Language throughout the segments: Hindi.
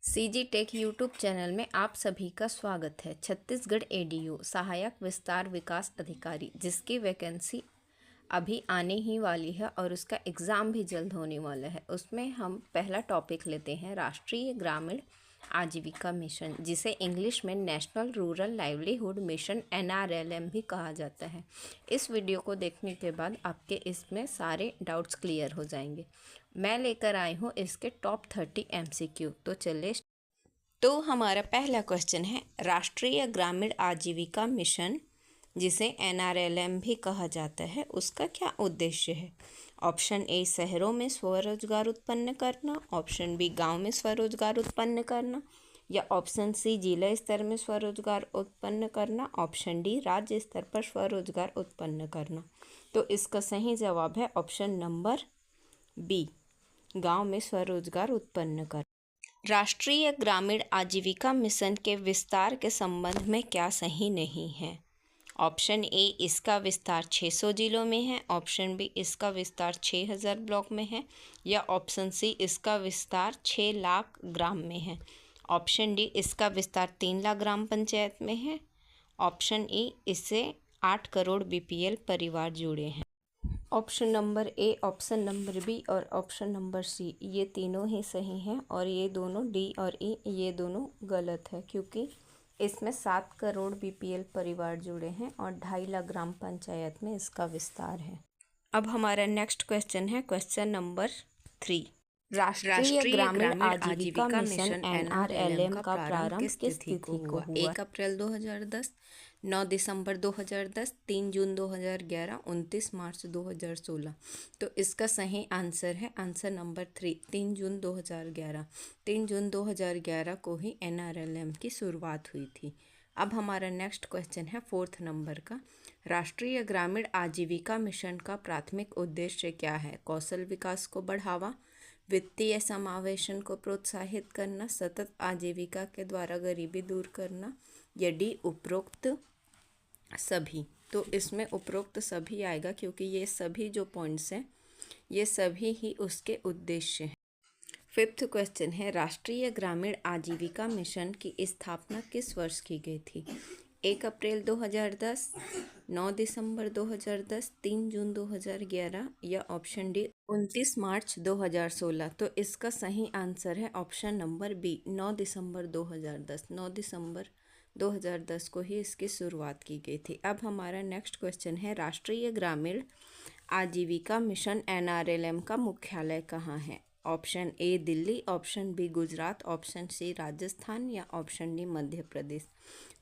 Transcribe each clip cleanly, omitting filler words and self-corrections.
सीजी टेक यूट्यूब चैनल में आप सभी का स्वागत है। छत्तीसगढ़ एडीओ सहायक विस्तार विकास अधिकारी जिसकी वैकेंसी अभी आने ही वाली है और उसका एग्ज़ाम भी जल्द होने वाला है, उसमें हम पहला टॉपिक लेते हैं राष्ट्रीय ग्रामीण आजीविका मिशन, जिसे इंग्लिश में national rural livelihood mission NRLM भी कहा जाता है। इस वीडियो को देखने के बाद आपके इसमें सारे डाउट्स क्लियर हो जाएंगे। मैं लेकर आई हूँ इसके टॉप 30 MCQ। तो चलिए। तो हमारा पहला क्वेश्चन है, राष्ट्रीय ग्रामीण आजीविका मिशन जिसे NRLM भी कहा जाता है, उसका क्या उद्देश्य है? ऑप्शन ए शहरों में स्वरोजगार उत्पन्न करना, ऑप्शन बी गांव में स्वरोजगार उत्पन्न करना, या ऑप्शन सी जिला स्तर में स्वरोजगार उत्पन्न करना, ऑप्शन डी राज्य स्तर पर स्वरोजगार उत्पन्न करना। तो इसका सही जवाब है ऑप्शन नंबर बी, गांव में स्वरोजगार उत्पन्न करना। राष्ट्रीय ग्रामीण आजीविका मिशन के विस्तार के संबंध में क्या सही नहीं है? ऑप्शन ए इसका विस्तार 600 जिलों में है, ऑप्शन बी इसका विस्तार 6000 ब्लॉक में है, या ऑप्शन सी इसका विस्तार 6 लाख ग्राम में है, ऑप्शन डी इसका विस्तार 3 लाख ग्राम पंचायत में है, ऑप्शन ई इससे 8 करोड़ BPL परिवार जुड़े हैं। Option number A, option number B और ऑप्शन नंबर सी ये तीनों ही सही हैं, और ये दोनों डी और ई ये दोनों गलत है, क्योंकि इसमें 7 करोड़ BPL परिवार जुड़े हैं और 2.5 लाख ग्राम पंचायत में इसका विस्तार है। अब हमारा नेक्स्ट क्वेश्चन है क्वेश्चन नंबर 3। राष्ट्रीय ग्रामीण आजीविका मिशन NRLM का प्रारंभ किस तिथि को हुआ? 1 अप्रैल 2010, 9 दिसंबर 2010, 3 जून 2011, 29 मार्च 2016। तो इसका सही आंसर है आंसर नंबर 3, 3 जून 2011। 3 जून 2011 को ही NRLM की शुरुआत हुई थी। अब हमारा नेक्स्ट क्वेश्चन है 4th नंबर का। राष्ट्रीय ग्रामीण आजीविका मिशन का प्राथमिक उद्देश्य क्या है? कौशल विकास को बढ़ावा, वित्तीय समावेशन को प्रोत्साहित करना, सतत आजीविका के द्वारा गरीबी दूर करना, यदि उपरोक्त सभी। तो इसमें उपरोक्त सभी आएगा, क्योंकि ये सभी जो पॉइंट्स हैं ये सभी ही उसके उद्देश्य हैं। 5th क्वेश्चन है, राष्ट्रीय ग्रामीण आजीविका मिशन की स्थापना किस वर्ष की गई थी? 1 अप्रैल 2010, 9 दिसंबर 2010, 3 जून 2011, या ऑप्शन डी 29 मार्च 2016। तो इसका सही आंसर है ऑप्शन नंबर बी, 9 दिसंबर 2010। 9 दिसंबर 2010 को ही इसकी शुरुआत की गई थी। अब हमारा नेक्स्ट क्वेश्चन है, राष्ट्रीय ग्रामीण आजीविका मिशन NRLM का मुख्यालय कहाँ है? Option A Delhi, option B Gujarat, option C Rajasthan, या ऑप्शन डी मध्य प्रदेश।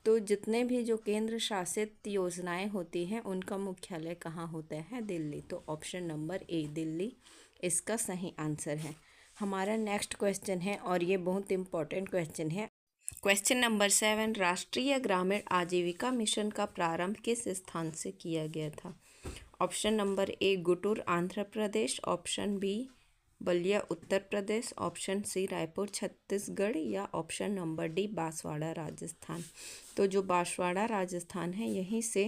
तो जितने भी जो केंद्र शासित योजनाएं होती हैं उनका मुख्यालय कहाँ होता है? दिल्ली। तो ऑप्शन नंबर ए दिल्ली इसका सही आंसर है। हमारा नेक्स्ट क्वेश्चन है, और ये बहुत इम्पोर्टेंट क्वेश्चन है, क्वेश्चन नंबर 7। राष्ट्रीय ग्रामीण आजीविका मिशन का प्रारंभ किस स्थान से किया गया था? Option number A Guntur Andhra Pradesh, option B Ballia Uttar Pradesh, option C Raipur Chhattisgarh, या option number D Banswara Rajasthan. तो जो बांसवाड़ा राजस्थान है यहीं से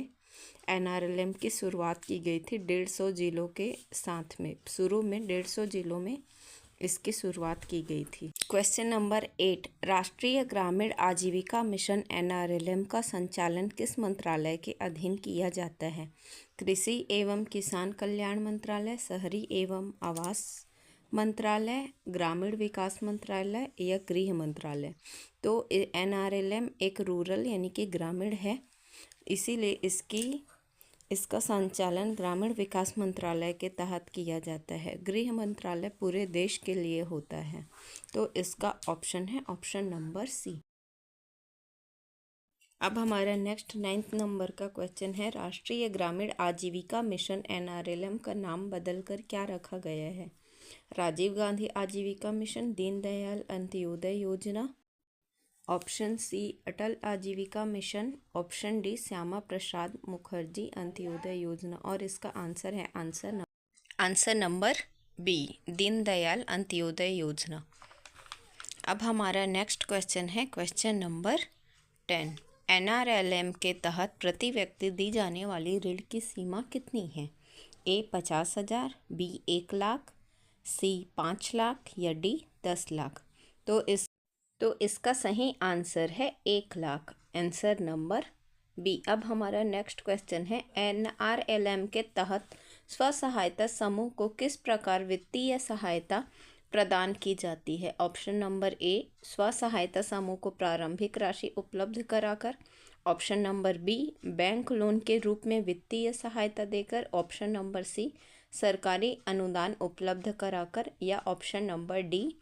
NRLM की शुरुआत की गई थी 150 जिलों के साथ में। शुरू में 150 जिलों में इसकी शुरुआत की गई थी। क्वेश्चन नंबर 8, राष्ट्रीय ग्रामीण आजीविका मिशन NRLM का संचालन किस मंत्रालय के अधीन किया जाता है? कृषि एवं किसान कल्याण मंत्रालय, शहरी एवं आवास मंत्रालय, ग्रामीण विकास मंत्रालय, या गृह मंत्रालय। तो NRLM एक रूरल यानी कि ग्रामीण है, इसीलिए इसका संचालन ग्रामीण विकास मंत्रालय के तहत किया जाता है। गृह मंत्रालय पूरे देश के लिए होता है। तो इसका ऑप्शन है ऑप्शन नंबर सी। अब हमारा नेक्स्ट 9th नंबर का क्वेश्चन है, राष्ट्रीय ग्रामीण आजीविका मिशन NRLM का नाम बदलकर क्या रखा गया है? राजीव गांधी आजीविका मिशन, दीनदयाल अंत्योदय योजना, option C Atal Aajeevika mission, option D Shyama Prasad Mukherjee Antyodaya Yojana, और इसका आंसर है answer number B, Deendayal Antyodaya Yojana. अब हमारा नेक्स्ट क्वेश्चन है क्वेश्चन नंबर 10। NRLM के तहत प्रति व्यक्ति दी जाने वाली ऋण की सीमा कितनी है? ए 50,000, बी 1 लाख, सी 5 लाख, या डी 10 लाख। तो तो इसका सही आंसर है 1 लाख, आंसर नंबर बी। अब हमारा नेक्स्ट क्वेश्चन है, एनआरएलएम के तहत स्व सहायता समूह को किस प्रकार वित्तीय सहायता प्रदान की जाती है? ऑप्शन नंबर ए, स्व सहायता समूह को प्रारंभिक राशि उपलब्ध कराकर। Option number B, bank loan के रूप में वित्तीय सहायता देकर। ऑप्शन नंबर सी, सरकारी अनुदान उपलब्ध कराकर। या ऑप्शन नंबर डी,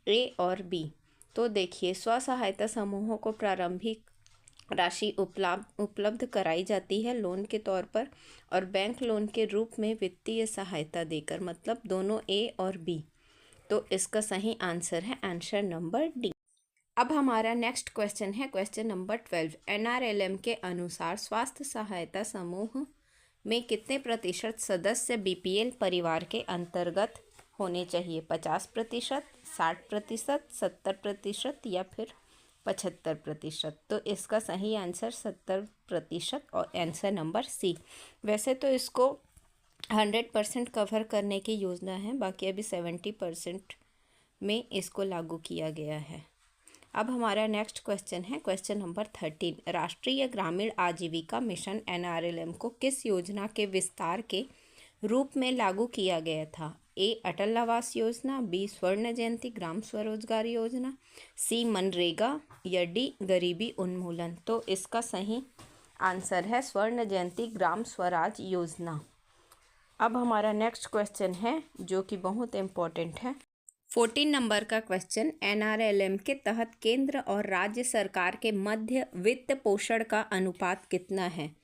ए और बी। तो देखिए, स्व सहायता समूहों को प्रारंभिक राशि उपलब्ध कराई जाती है लोन के तौर पर, और बैंक लोन के रूप में वित्तीय सहायता देकर, मतलब दोनों ए और बी। तो इसका सही आंसर है आंसर नंबर डी। अब हमारा नेक्स्ट क्वेश्चन है क्वेश्चन नंबर 12। एनआरएलएम के अनुसार स्वास्थ्य सहायता समूह में कितने प्रतिशत सदस्य बीपीएल परिवार के अंतर्गत होने चाहिए? 50%, 60%, 70% या फिर 75%? तो इसका सही आंसर 70% और आंसर नंबर सी। वैसे तो इसको 100% कवर करने की योजना है, बाकी अभी 70% में इसको लागू किया गया है। अब हमारा नेक्स्ट क्वेश्चन है क्वेश्चन नंबर 13। राष्ट्रीय ग्रामीण आजीविका मिशन एनआरएलएम को किस योजना के विस्तार के रूप में लागू किया गया था? ए, अटल आवास योजना। बी, स्वर्ण जयंती ग्राम स्वरोजगार योजना। सी, मनरेगा। या डी, गरीबी उन्मूलन। तो इसका सही आंसर है स्वर्ण जयंती ग्राम स्वराज योजना। अब हमारा नेक्स्ट क्वेश्चन है जो कि बहुत इम्पोर्टेंट है, 14 नंबर का क्वेश्चन। एनआरएलएम के तहत केंद्र और राज्य सरकार के मध्य वित्त पोषण का अनुपात कितना है?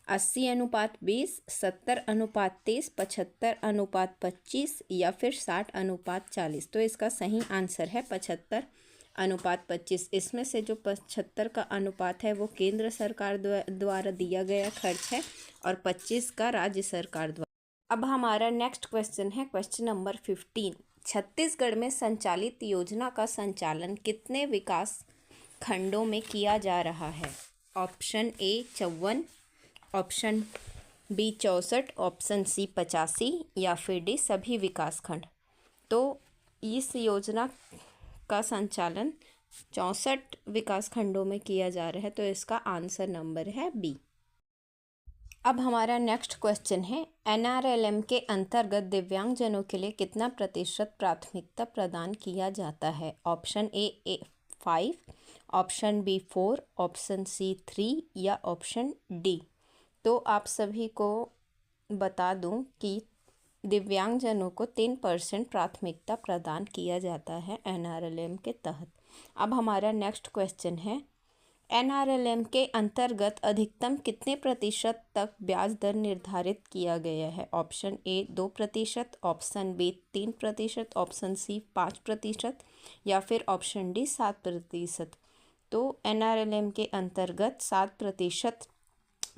80:20, 70:30, 75:25 या फिर 60:40? तो इसका सही आंसर है 75:25। इसमें से जो 75 का अनुपात है वो केंद्र सरकार द्वारा दिया गया खर्च है और 25 का राज्य सरकार द्वारा। अब हमारा नेक्स्ट क्वेश्चन है क्वेश्चन नंबर 15। छत्तीसगढ़ में संचालित योजना का संचालन कितने विकास खंडों में किया जा रहा है? Option A 54, option B 64, option C 85 या फिर डी सभी विकास खंड। तो इस योजना का संचालन 64 विकास खंडों में किया जा रहा है, तो इसका आंसर नंबर है बी। अब हमारा नेक्स्ट क्वेश्चन है, एनआरएलएम के अंतर्गत दिव्यांगजनों के लिए कितना प्रतिशत प्राथमिकता प्रदान किया जाता है? Option A 5, option B 4, option C 3 या ऑप्शन डी। तो आप सभी को बता दूं कि दिव्यांगजनों को 3% प्राथमिकता प्रदान किया जाता है एनआरएलएम के तहत। अब हमारा नेक्स्ट क्वेश्चन है, एनआरएलएम के अंतर्गत अधिकतम कितने प्रतिशत तक ब्याज दर निर्धारित किया गया है? Option A 2%, option B 3%, option C 5% या फिर ऑप्शन डी 7%। तो एनआरएलएम के अंतर्गत 7%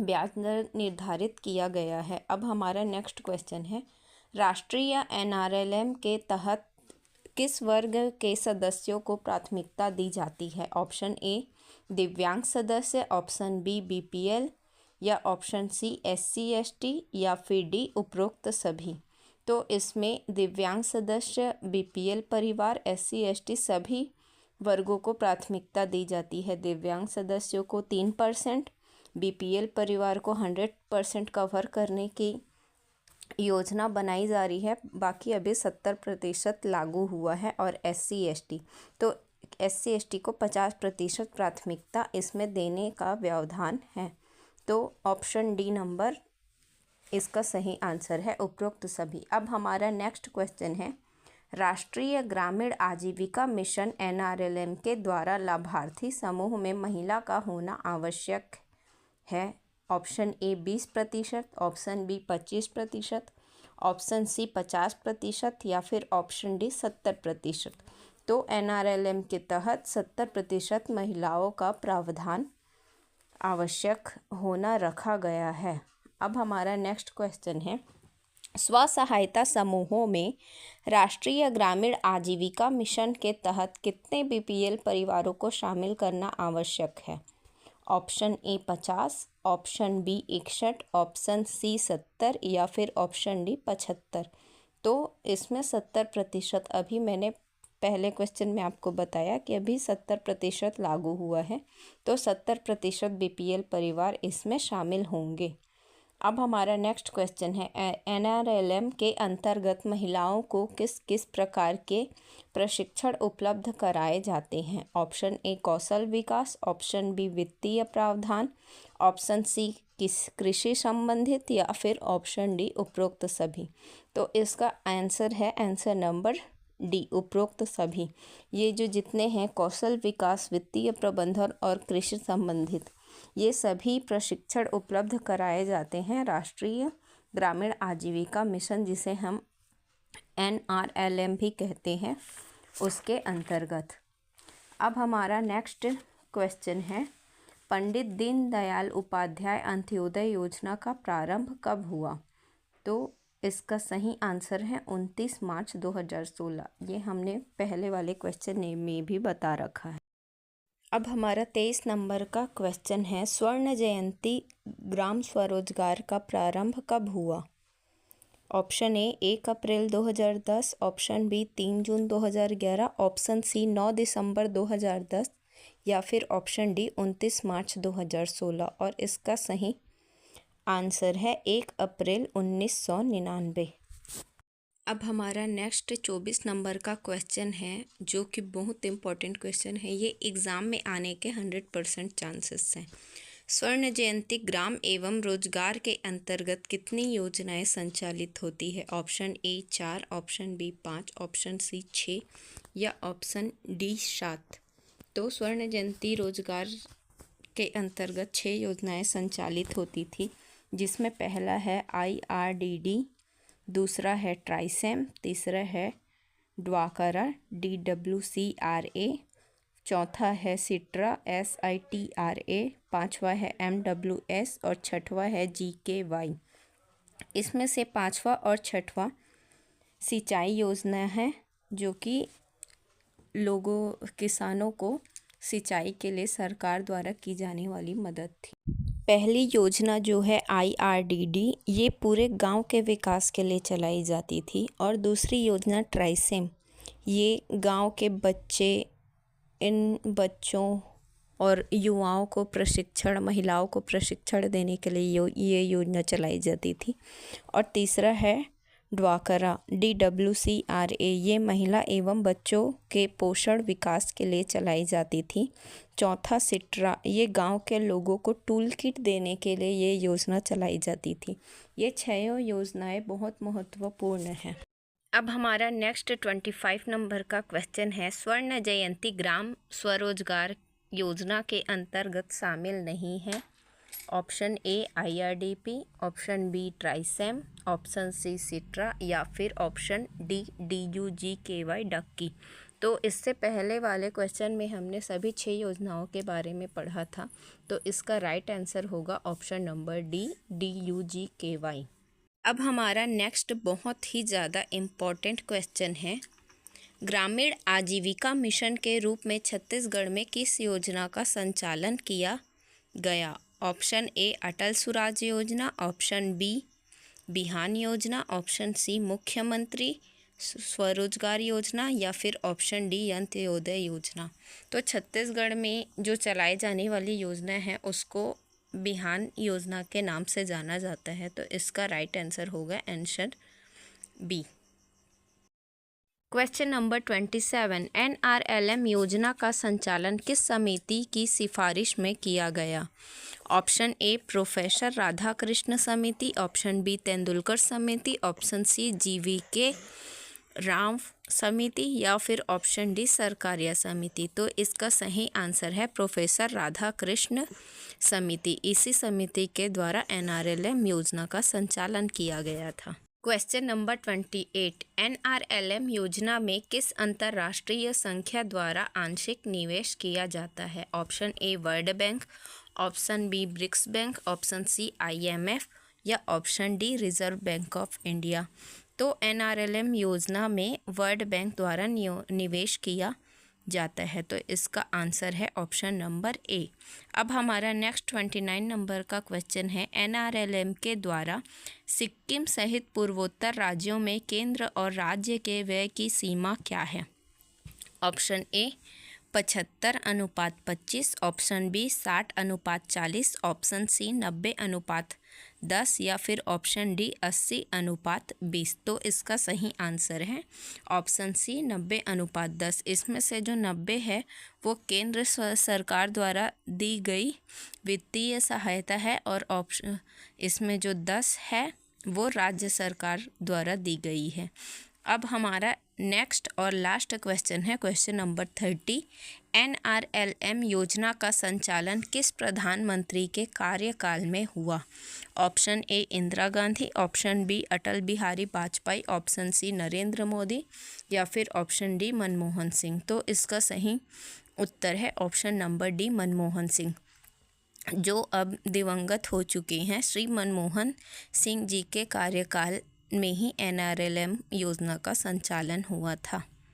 ब्याज दर निर्धारित किया गया है। अब हमारा नेक्स्ट क्वेश्चन है, राष्ट्रीय एनआरएलएम के तहत किस वर्ग के सदस्यों को प्राथमिकता दी जाती है? ऑप्शन ए दिव्यांग सदस्य, ऑप्शन बी बीपीएल या ऑप्शन सी एससी एसटी या फिर डी उपरोक्त सभी। तो इसमें दिव्यांग सदस्य, बीपीएल परिवार, एससी एसटी सभी वर्गों को प्राथमिकता दी जाती है। दिव्यांग सदस्यों को 3%, बीपीएल परिवार को 100% कवर करने की योजना बनाई जा रही है, बाकी अभी 70% लागू हुआ है। और एससी एसटी, तो एससी एसटी को 50% प्राथमिकता इसमें देने का व्यवधान है। तो ऑप्शन डी नंबर इसका सही आंसर है, उपरोक्त सभी। अब हमारा नेक्स्ट क्वेश्चन है, राष्ट्रीय ग्रामीण आजीविका मिशन एनआरएलएम के द्वारा लाभार्थी समूह में महिला का होना आवश्यक है? Option A 20%, option B 25%, option C 50% या फिर ऑप्शन डी 70%। तो एनआरएलएम के तहत 70% महिलाओं का प्रावधान आवश्यक होना रखा गया है। अब हमारा नेक्स्ट क्वेश्चन है, स्व सहायता समूहों में राष्ट्रीय ग्रामीण आजीविका मिशन के तहत कितने बीपीएल परिवारों को शामिल करना आवश्यक है? Option A 50, option B 61, option C 70 या फिर ऑप्शन डी 75। तो इसमें 70% अभी मैंने पहले क्वेश्चन में आपको बताया कि अभी 70% लागू हुआ है, तो 70% बीपीएल परिवार इसमें शामिल होंगे। अब हमारा नेक्स्ट क्वेश्चन है, एनआरएलएम के अंतर्गत महिलाओं को किस किस प्रकार के प्रशिक्षण उपलब्ध कराए जाते हैं? ऑप्शन ए कौशल विकास, ऑप्शन बी वित्तीय प्रावधान, ऑप्शन सी कृषि संबंधित या फिर ऑप्शन डी उपरोक्त सभी। तो इसका आंसर है आंसर नंबर डी उपरोक्त सभी। ये जो जितने हैं कौशल विकास, वित्तीय प्रबंधन और कृषि संबंधित, ये सभी प्रशिक्षण उपलब्ध कराए जाते हैं राष्ट्रीय ग्रामीण आजीविका मिशन, जिसे हम एनआरएलएम भी कहते हैं, उसके अंतर्गत। अब हमारा नेक्स्ट क्वेश्चन है, पंडित दीनदयाल उपाध्याय अंत्योदय योजना का प्रारंभ कब हुआ? तो इसका सही आंसर है 29 मार्च 2016। ये हमने पहले वाले क्वेश्चन में भी बता रखा है। अब हमारा 23 नंबर का क्वेश्चन है, स्वर्ण जयंती ग्राम स्वरोजगार का प्रारंभ कब हुआ? ऑप्शन ए 1 अप्रैल 2010, ऑप्शन बी 3 जून 2011, ऑप्शन सी 9 दिसंबर 2010 या फिर ऑप्शन डी 29 मार्च 2016। और इसका सही आंसर है 1 अप्रैल 1999। अब हमारा नेक्स्ट 24 नंबर का क्वेश्चन है, जो कि बहुत इम्पोर्टेंट क्वेश्चन है। ये एग्ज़ाम में आने के 100% चांसेस हैं। स्वर्ण जयंती ग्राम एवं रोजगार के अंतर्गत कितनी योजनाएं संचालित होती है? Option A 4, option B 5, option C 6 या ऑप्शन डी 7। तो स्वर्ण जयंती रोजगार के अंतर्गत 6 योजनाएं संचालित होती थी, जिसमें पहला है IRDD, दूसरा है ट्राइसेम, तीसरा है ड्वाकरा DWCRA, चौथा है सिट्रा SITRA, पांचवा है MWS और छठवा है GKY। इसमें से पांचवा और छठवा सिंचाई योजना है, जो कि किसानों को सिंचाई के लिए सरकार द्वारा की जाने वाली मदद थी। पहली योजना जो है IRDD, ये पूरे गांव के विकास के लिए चलाई जाती थी, और दूसरी योजना ट्राइसेम, ये गांव के इन बच्चों और युवाओं को प्रशिक्षण, महिलाओं को प्रशिक्षण देने के लिए ये योजना चलाई जाती थी। और तीसरा है ड्वाकरा DWCRA, ये महिला एवं बच्चों के पोषण विकास के लिए चलाई जाती थी। चौथा सिट्रा, ये गांव के लोगों को टूल किट देने के लिए ये योजना चलाई जाती थी। ये 6 योजनाएं बहुत महत्वपूर्ण हैं। अब हमारा नेक्स्ट 25 नंबर का क्वेश्चन है, स्वर्ण जयंती ग्राम स्वरोजगार योजना के अंतर्गत शामिल नहीं है। Option A IRDP, option B TRYSEM, option C SITRA या फिर ऑप्शन डी DUGKY डक्की। तो इससे पहले वाले क्वेश्चन में हमने सभी 6 योजनाओं के बारे में पढ़ा था, तो इसका राइट आंसर होगा ऑप्शन नंबर डी DUGKY। अब हमारा नेक्स्ट बहुत ही ज़्यादा इम्पॉर्टेंट क्वेश्चन है, ग्रामीण आजीविका मिशन के रूप में छत्तीसगढ़ में किस योजना का संचालन किया गया? ऑप्शन ए अटल सुराज योजना, ऑप्शन बी बिहान योजना, ऑप्शन सी मुख्यमंत्री स्वरोजगार योजना या फिर ऑप्शन डी अंत्योदय योजना। तो छत्तीसगढ़ में जो चलाई जाने वाली योजना है उसको बिहान योजना के नाम से जाना जाता है, तो इसका राइट आंसर होगा answer B. Question number 27, NRLM योजना का संचालन किस समिति की सिफारिश में किया गया? ऑप्शन ए प्रोफेसर राधाकृष्ण समिति, ऑप्शन बी तेंदुलकर समिति, ऑप्शन सी GVK राव समिति या फिर ऑप्शन डी सरकारिया समिति। तो इसका सही आंसर है प्रोफेसर राधाकृष्ण समिति। इसी समिति के द्वारा NRLM योजना का संचालन किया गया था। क्वेश्चन नंबर 28, NRLM योजना में किस अंतर्राष्ट्रीय संख्या द्वारा आंशिक निवेश किया जाता है? Option A World Bank, option B BRICS Bank, option C IMF या option D Reserve Bank of India. तो NRLM योजना में वर्ल्ड बैंक द्वारा निवेश किया जाता है, तो इसका आंसर है ऑप्शन नंबर ए। अब हमारा नेक्स्ट 29 नंबर का क्वेश्चन है, NRLM के द्वारा सिक्किम सहित पूर्वोत्तर राज्यों में केंद्र और राज्य के व्यय की सीमा क्या है? Option A 75:25, option B 60:40, option C 90:10 या फिर ऑप्शन डी 80:20। तो इसका सही आंसर है ऑप्शन सी 90:10। इसमें से जो 90 है वो केंद्र सरकार द्वारा दी गई वित्तीय सहायता है और ऑप्शन इसमें जो 10 है वो राज्य सरकार द्वारा दी गई है। अब हमारा नेक्स्ट और लास्ट क्वेश्चन है क्वेश्चन नंबर 30। NRLM योजना का संचालन किस प्रधानमंत्री के कार्यकाल में हुआ? Option A Indira Gandhi, option B Atal Bihari Vajpayee, option C Narendra Modi या फिर ऑप्शन डी मनमोहन सिंह। तो इसका सही उत्तर है option number D Manmohan Singh, जो अब दिवंगत हो चुके हैं। श्री मनमोहन सिंह जी के कार्यकाल में ही NRLM योजना का संचालन हुआ था।